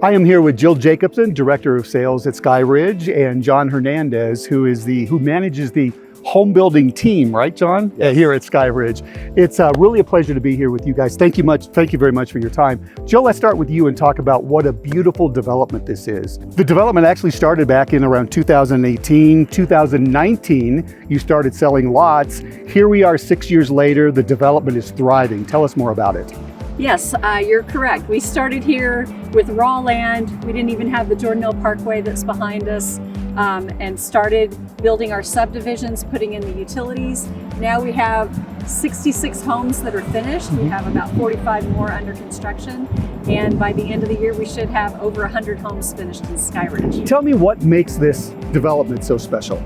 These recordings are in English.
I am here with Jill Jacobson, Director of Sales at SkyRidge, and John Hernandez, who manages the home building team, right, John? Yes. Here at SkyRidge. It's really a pleasure to be here with you guys. Thank you very much for your time. Jill, let's start with you and talk about what a beautiful development this is. The development actually started back in around 2018, 2019, you started selling lots. Here we are 6 years later, the development is thriving. Tell us more about it. Yes, you're correct. We started here with raw land. We didn't even have the Jordanelle Parkway that's behind us, and started building our subdivisions, putting in the utilities. Now we have 66 homes that are finished. We have about 45 more under construction. And by the end of the year, we should have over 100 homes finished in SkyRidge. Tell me what makes this development so special.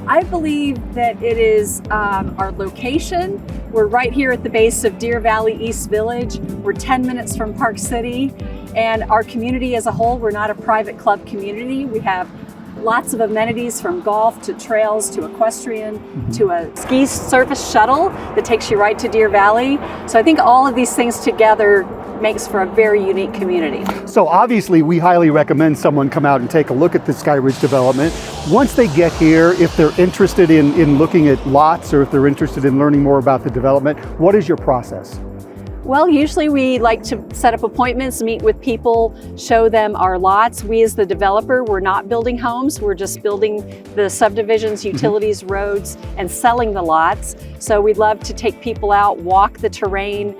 I believe that it is our location. We're right here at the base of Deer Valley East Village. We're 10 minutes from Park City. And our community as a whole, we're not a private club community. We have lots of amenities from golf to trails to equestrian to a ski service shuttle that takes you right to Deer Valley. So I think all of these things together makes for a very unique community. So obviously we highly recommend someone come out and take a look at the SkyRidge development. Once they get here, if they're interested in looking at lots or if they're interested in learning more about the development, what is your process? Well, usually we like to set up appointments, meet with people, show them our lots. We as the developer, we're not building homes, we're just building the subdivisions, utilities, roads, and selling the lots. So we'd love to take people out, walk the terrain,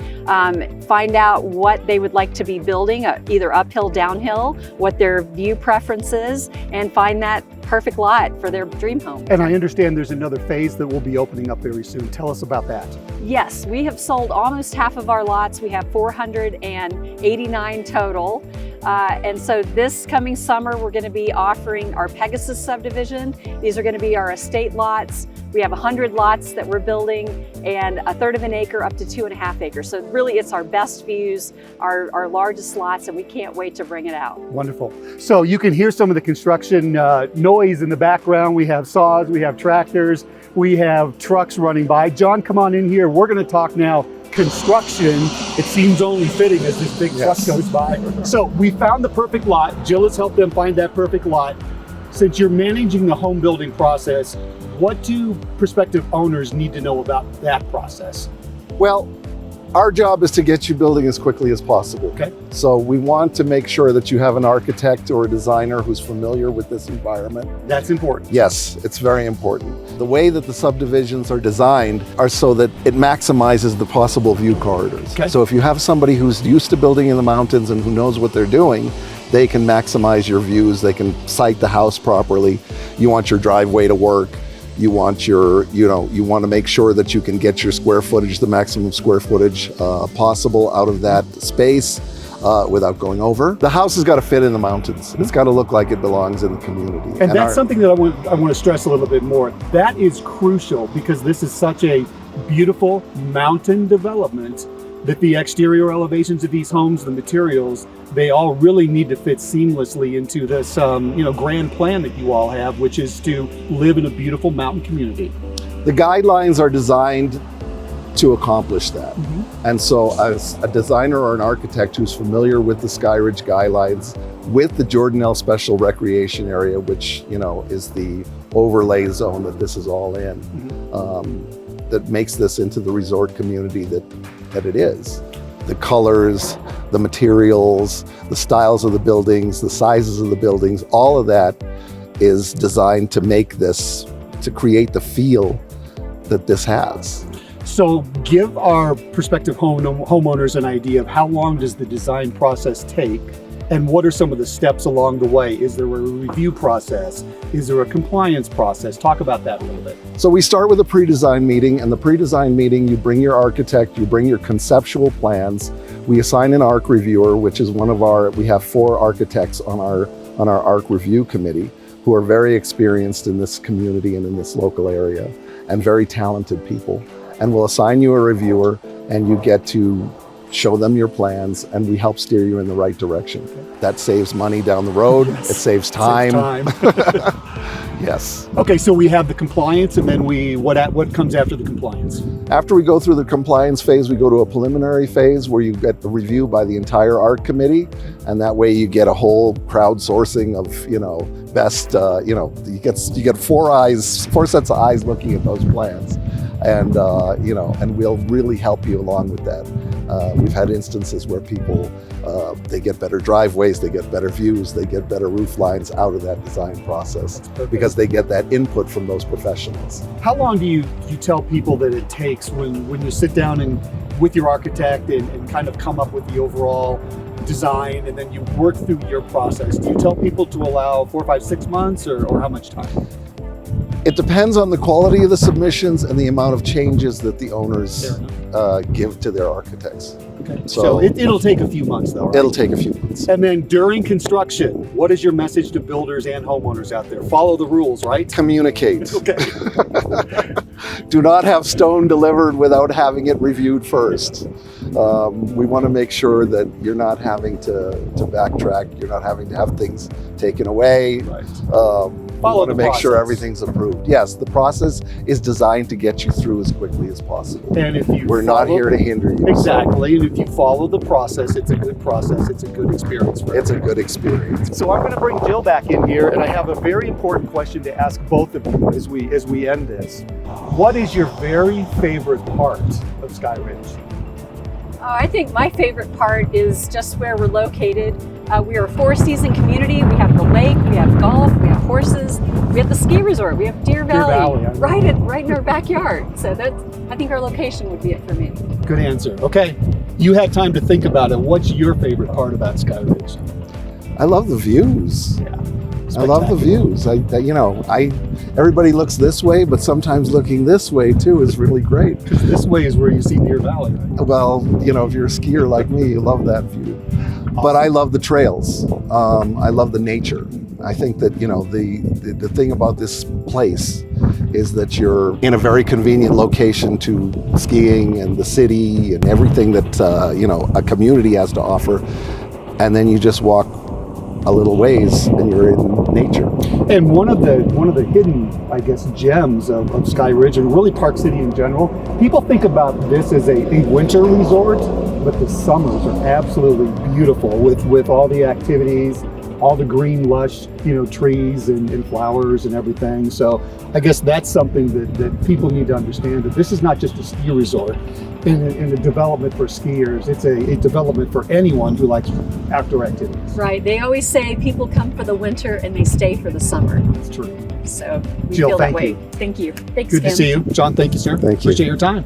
find out what they would like to be building, either uphill, downhill, what their view preference is, and find that perfect lot for their dream home. And I understand there's another phase that will be opening up very soon. Tell us about that. Yes, we have sold almost half of our lots. We have 489 total. And so this coming summer, we're going to be offering our Pegasus subdivision. These are going to be our estate lots. We have 100 lots that we're building and 1/3 of an acre up to 2.5 acres. So really it's our best views, our largest lots, and we can't wait to bring it out. Wonderful. So you can hear some of the construction noise in the background. We have saws, we have tractors, we have trucks running by. John, come on in here. We're going to talk now construction. It seems only fitting as this big truck goes by. So we found the perfect lot. Jill has helped them find that perfect lot. Since you're managing the home building process, what do prospective owners need to know about that process? Well, our job is to get you building as quickly as possible. Okay. So we want to make sure that you have an architect or a designer who's familiar with this environment. That's important. Yes, it's very important. The way that the subdivisions are designed are so that it maximizes the possible view corridors. Okay. So if you have somebody who's used to building in the mountains and who knows what they're doing, they can maximize your views, they can site the house properly. You want your driveway to work. You want you want to make sure that you can get your square footage, the maximum square footage possible out of that space without going over. The house has got to fit in the mountains. It's got to look like it belongs in the community. And that's something that I want to stress a little bit more. That is crucial because this is such a beautiful mountain development that the exterior elevations of these homes, the materials, they all really need to fit seamlessly into this grand plan that you all have, which is to live in a beautiful mountain community. The guidelines are designed to accomplish that. And so as a designer or an architect who's familiar with the SkyRidge guidelines, with the Jordanelle Special Recreation Area, which is the overlay zone that this is all in, that makes this into the resort community that it is. The colors, the materials, the styles of the buildings, the sizes of the buildings, all of that is designed to make this, to create the feel that this has. So give our prospective homeowners an idea of how long does the design process take and what are some of the steps along the way? Is there a review process? Is there a compliance process? Talk about that a little bit. So we start with a pre-design meeting, and the pre-design meeting, you bring your architect, you bring your conceptual plans. We assign an ARC reviewer, which is we have 4 architects on our ARC review committee who are very experienced in this community and in this local area and very talented people. And we'll assign you a reviewer and you get to show them your plans, and we help steer you in the right direction. Okay. That saves money down the road. Yes. It saves time. Yes. Okay, so we have the compliance, and then what comes after the compliance? After we go through the compliance phase, we go to a preliminary phase where you get the review by the entire art committee, and that way you get a whole crowdsourcing of, best, you get four sets of eyes looking at those plans, and and we'll really help you along with that. We've had instances where people, they get better driveways, they get better views, they get better roof lines out of that design process because they get that input from those professionals. How long do you tell people that it takes when you sit down and with your architect and kind of come up with the overall design, and then you work through your process? Do you tell people to allow 4, 5, 6 months, or how much time? It depends on the quality of the submissions and the amount of changes that the owners give to their architects. Okay. So it'll take a few months though, right? It'll take a few months. And then during construction, what is your message to builders and homeowners out there? Follow the rules, right? Communicate. Okay. Do not have stone delivered without having it reviewed first. We want to make sure that you're not having to backtrack, you're not having to have things taken away. Right. We want to make sure everything's approved. Yes, the process is designed to get you through as quickly as possible. And if you We're not here to hinder you. Exactly. And if you follow the process, it's a good process. It's a good experience for It's a everyone. good experience. So I'm going to bring Jill back in here, and I have a very important question to ask both of you as we end this. What is your very favorite part of SkyRidge? I think my favorite part is just where we're located. We are a 4-season community. We have the lake, we have golf, we have horses, we have the ski resort, we have Deer Valley, right in our backyard. So I think our location would be it for me. Good answer. Okay, you had time to think about it. What's your favorite part about SkyRidge? I love the views. Yeah, I love the views. Everybody looks this way, but sometimes looking this way too is really great. Because this way is where you see Deer Valley, right? Well, if you're a skier like me, you love that view. Awesome. But I love the trails. I love the nature. I think that, the thing about this place is that you're in a very convenient location to skiing and the city and everything that, a community has to offer. And then you just walk a little ways and you're in nature. And one of the hidden, I guess, gems of SkyRidge and really Park City in general, people think about this as a winter resort, but the summers are absolutely beautiful with all the activities, all the green lush, trees and flowers and everything. So I guess that's something that people need to understand, that this is not just a ski resort and a development for skiers. It's a development for anyone who likes outdoor activities. Right. They always say people come for the winter and they stay for the summer. That's true. So we Jill, feel that thank way. you. Thank you. Thanks, Good Kim. to see you. John, thank you, sir. Thank you. Appreciate your time.